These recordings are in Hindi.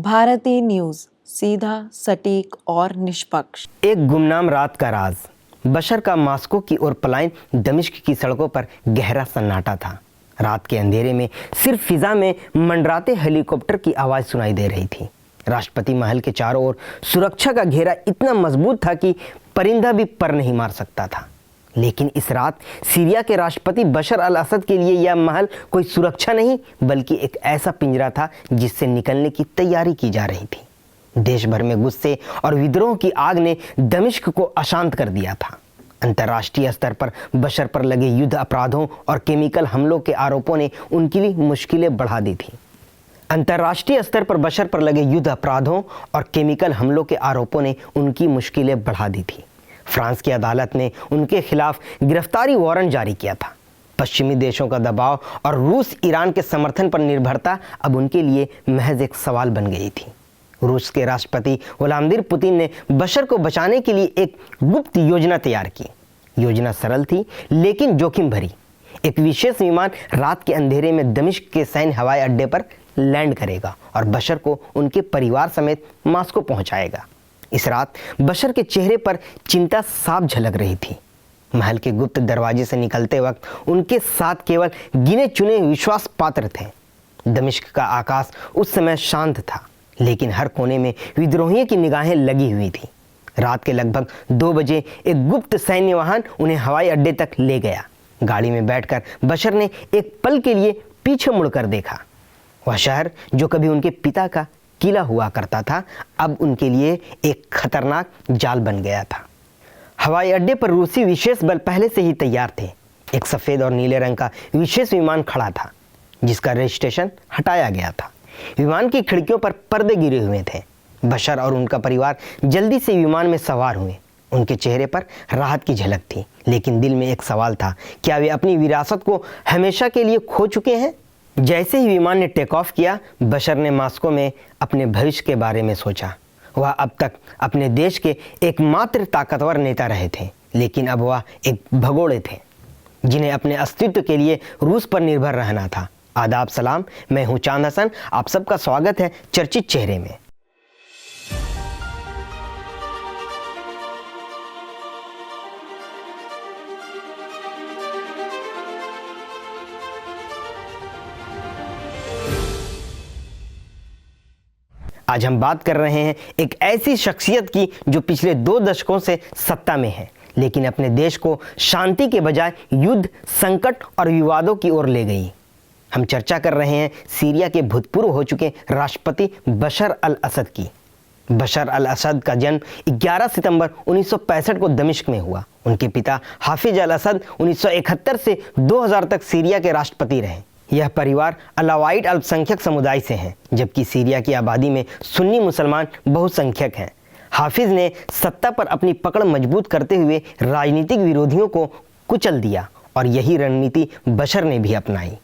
भारतीय न्यूज़, सीधा, सटीक और निष्पक्ष। एक गुमनाम रात का राज। बशर का मास्को की ओर पलायन दमिश्क की सड़कों पर गहरा सन्नाटा था। रात के अंधेरे में सिर्फ फिजा में मंडराते हेलीकॉप्टर की आवाज़ सुनाई दे रही थी। राष्ट्रपति महल के चारों ओर सुरक्षा का घेरा इतना मजबूत था कि परिंदा भी पर नहीं मार सकता था। लेकिन इस रात सीरिया के राष्ट्रपति बशर अल असद के लिए यह महल कोई सुरक्षा नहीं बल्कि एक ऐसा पिंजरा था जिससे निकलने की तैयारी की जा रही थी। देश भर में गुस्से और विद्रोह की आग ने दमिश्क को अशांत कर दिया था। अंतर्राष्ट्रीय स्तर पर बशर पर लगे युद्ध अपराधों और केमिकल हमलों के आरोपों ने उनके लिए मुश्किलें बढ़ा दी थी। अंतर्राष्ट्रीय स्तर पर बशर पर लगे युद्ध अपराधों और केमिकल हमलों के आरोपों ने उनकी मुश्किलें बढ़ा दी थी। फ्रांस की अदालत ने उनके खिलाफ गिरफ्तारी वारंट जारी किया था। पश्चिमी देशों का दबाव और रूस ईरान के समर्थन पर निर्भरता अब उनके लिए महज एक सवाल बन गई थी। रूस के राष्ट्रपति व्लादिमीर पुतिन ने बशर को बचाने के लिए एक गुप्त योजना तैयार की। योजना सरल थी लेकिन जोखिम भरी। एक विशेष विमान रात के अंधेरे में दमिश्क के सैन्य हवाई अड्डे पर लैंड करेगा और बशर को उनके परिवार समेत मास्को पहुंचाएगा। इस रात बशर के चेहरे पर चिंता साफ झलक रही थी। महल के गुप्त दरवाजे से निकलते वक्त उनके साथ केवल गिने चुने विश्वास पात्र थे। दमिश्क का आकाश उस समय शांत था लेकिन हर कोने में विद्रोहियों की निगाहें लगी हुई थी। रात के लगभग 2 बजे एक गुप्त सैन्य वाहन उन्हें हवाई अड्डे तक ले गया। गाड़ी में बैठकर बशर ने एक पल के लिए पीछे मुड़कर देखा। वह शहर जो कभी उनके पिता का किला हुआ करता था अब उनके लिए एक खतरनाक जाल बन गया था। हवाई अड्डे पर रूसी विशेष बल पहले से ही तैयार थे। एक सफ़ेद और नीले रंग का विशेष विमान खड़ा था जिसका रजिस्ट्रेशन हटाया गया था। विमान की खिड़कियों पर पर्दे गिरे हुए थे। बशर और उनका परिवार जल्दी से विमान में सवार हुए। उनके चेहरे पर राहत की झलक थी लेकिन दिल में एक सवाल था, क्या वे अपनी विरासत को हमेशा के लिए खो चुके हैं? जैसे ही विमान ने टेक ऑफ किया बशर ने मास्को में अपने भविष्य के बारे में सोचा। वह अब तक अपने देश के एकमात्र ताकतवर नेता रहे थे लेकिन अब वह एक भगोड़े थे जिन्हें अपने अस्तित्व के लिए रूस पर निर्भर रहना था। आदाब सलाम, मैं हूं चांद हसन। आप सबका स्वागत है चर्चित चेहरे में। आज हम बात कर रहे हैं एक ऐसी शख्सियत की जो पिछले 2 दशकों से सत्ता में है लेकिन अपने देश को शांति के बजाय युद्ध, संकट और विवादों की ओर ले गई। हम चर्चा कर रहे हैं सीरिया के भूतपूर्व हो चुके राष्ट्रपति बशर अल असद की। बशर अल असद का जन्म 11 सितंबर 1965 को दमिश्क में हुआ। उनके पिता हाफिज अल असद 1971 से 2000 तक सीरिया के राष्ट्रपति रहे। यह परिवार अलावाइट अल्पसंख्यक समुदाय से है जबकि सीरिया की आबादी में सुन्नी मुसलमान बहुसंख्यक हैं। हाफिज ने सत्ता पर अपनी पकड़ मजबूत करते हुए राजनीतिक विरोधियों को कुचल दिया और यही रणनीति बशर ने भी अपनाई।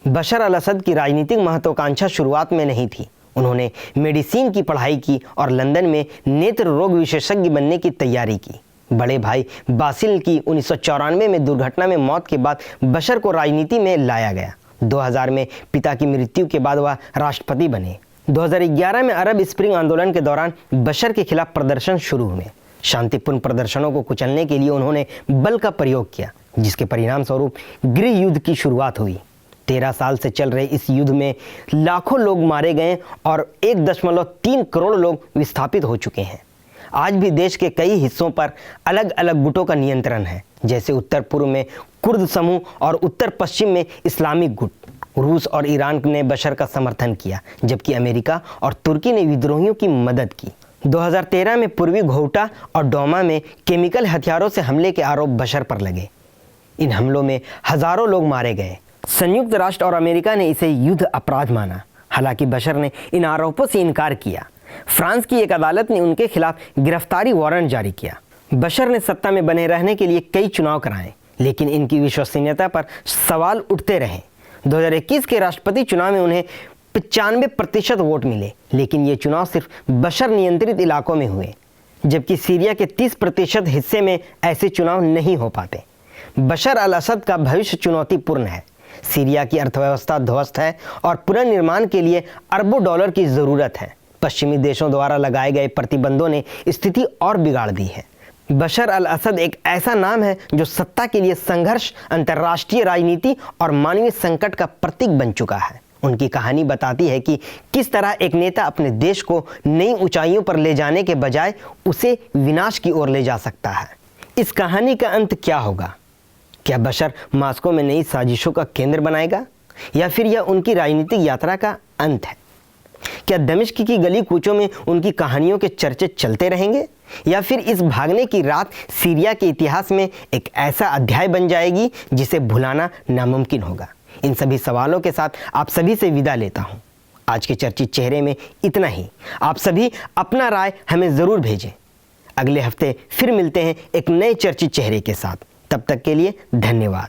बशर अल असद की राजनीतिक महत्वाकांक्षा शुरुआत में नहीं थी। उन्होंने मेडिसिन की पढ़ाई की और लंदन में नेत्र रोग विशेषज्ञ बनने की तैयारी की। बड़े भाई बासिल की 1994 में दुर्घटना में मौत के बाद बशर को राजनीति में लाया गया। 2000 में पिता की मृत्यु के बाद वह राष्ट्रपति बने। 2011 में अरब स्प्रिंग आंदोलन के दौरान बशर के खिलाफ प्रदर्शन शुरू हुए। शांतिपूर्ण प्रदर्शनों को कुचलने के लिए उन्होंने बल का प्रयोग किया जिसके परिणाम स्वरूप गृह युद्ध की शुरुआत हुई। 13 साल से चल रहे इस युद्ध में लाखों लोग मारे गए और 1.3 करोड़ लोग विस्थापित हो चुके हैं। आज भी देश के कई हिस्सों पर अलग अलग गुटों का नियंत्रण है, जैसे उत्तर पूर्व में कुर्द समूह और उत्तर पश्चिम में इस्लामिक गुट। रूस और ईरान ने बशर का समर्थन किया जबकि अमेरिका और तुर्की ने विद्रोहियों की मदद की। 2013 में पूर्वी घोटा और डोमा में केमिकल हथियारों से हमले के आरोप बशर पर लगे। इन हमलों में हजारों लोग मारे गए। संयुक्त राष्ट्र और अमेरिका ने इसे युद्ध अपराध माना। हालांकि बशर ने इन आरोपों से इनकार किया। फ्रांस की एक अदालत ने उनके खिलाफ गिरफ्तारी वारंट जारी किया। बशर ने सत्ता में बने रहने के लिए कई चुनाव कराए लेकिन इनकी विश्वसनीयता पर सवाल उठते रहे। 2021 के राष्ट्रपति चुनाव में उन्हें 95% वोट मिले लेकिन ये चुनाव सिर्फ बशर नियंत्रित इलाकों में हुए जबकि सीरिया के 30% हिस्से में ऐसे चुनाव नहीं हो पाते। बशर अल असद का भविष्य चुनौतीपूर्ण है। सीरिया की अर्थव्यवस्था ध्वस्त है और पुनर्निर्माण के लिए अरबों डॉलर की ज़रूरत है। पश्चिमी देशों द्वारा लगाए गए प्रतिबंधों ने स्थिति और बिगाड़ दी है। बशर अल असद एक ऐसा नाम है जो सत्ता के लिए संघर्ष, अंतर्राष्ट्रीय राजनीति और मानवीय संकट का प्रतीक बन चुका है। उनकी कहानी बताती है कि किस तरह एक नेता अपने देश को नई ऊंचाइयों पर ले जाने के बजाय उसे विनाश की ओर ले जा सकता है। इस कहानी का अंत क्या होगा? क्या बशर मास्को में नई साजिशों का केंद्र बनाएगा, या फिर यह उनकी राजनीतिक यात्रा का अंत है? क्या दमिश्क की गली कूचों में उनकी कहानियों के चर्चे चलते रहेंगे, या फिर इस भागने की रात सीरिया के इतिहास में एक ऐसा अध्याय बन जाएगी जिसे भुलाना नामुमकिन होगा? इन सभी सवालों के साथ आप सभी से विदा लेता हूं। आज के चर्चित चेहरे में इतना ही। आप सभी अपना राय हमें ज़रूर भेजें। अगले हफ्ते फिर मिलते हैं एक नए चर्चित चेहरे के साथ। तब तक के लिए धन्यवाद।